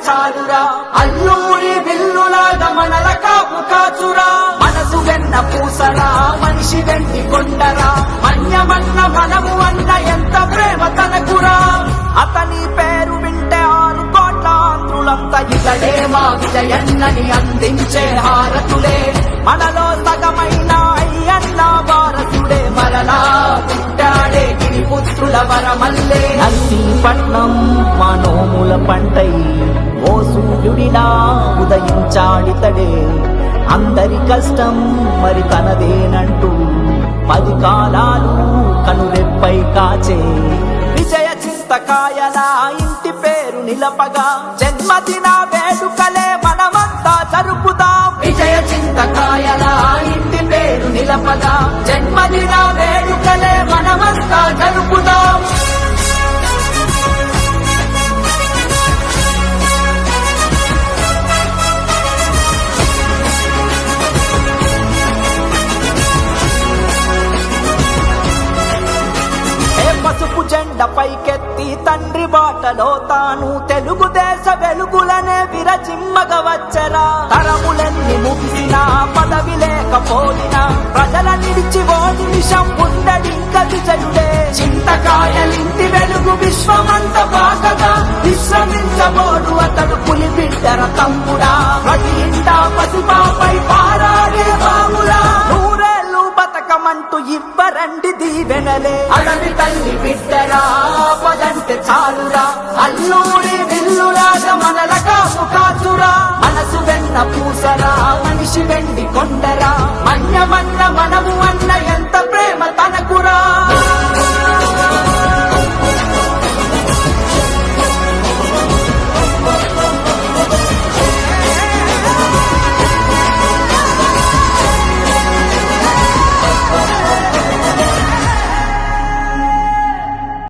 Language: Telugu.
చాలురా అల్లూరి విల్లులాగా మనల కాపు కాచురా మనసు వెన్న పూసరా మనిషి వెండి కొండరా మన్యమన్న మనము అన్న ఎంత ప్రేమ తనకురా అతని పేరు వింటే 6 కోట్ల ఆంధ్రులంతా ఇతడే మా విజయన్నని అందించే హారతులే మనలో సగమైన అయ్యన్న వారసుడే మరలా పుట్టాడే గిరిపుత్రుల వరమల్లే నర్సీపట్నం మా నోముల పంటై ఓ సూర్యుడిలా ఉదయించాడితడే అందరి కష్టం మరి తనదేనంటూ 10 కాలాలు కనురెప్పై కాచే విజయ చింతకాయల ఇంటి పేరు నిలపగా జన్మదిన వేడుకలే మనమంతా జరుపుదాం విజయ చింతకాయల ఇంటి పేరు నిలపగా జన్మదిన వేడుకలే మనమంతా జరుపుదాం పసుపు జెండ పైకెత్తి తండ్రి బాటలో తాను తెలుగుదేశ వెలుగులనే విరచిమ్మగ వచ్చరా తరములెన్ని ముగిసినా పదవి లేకపోయినా ప్రజల నిలిచి ఓ నిమిషం ఉండడింక విజయుడే చింతకాయలింటి వెలుగు విశ్వమంత బాగగా విశ్రమించబోడు అతడు పులి బిడ్డర తమ్ముడా ప్రతి ఇంటా పసిపాపై పారాడే బావురా బతకమంటూ ఇవ్వరండి దీవెనలే అడవి తల్లి బిడ్డరా పదంటే చాలురా అల్లూరి విల్లులాగా మనల కాపు కాచురా మనసు వెన్న పూసరా మనిషి వెండి కొండరా మన్యమన్న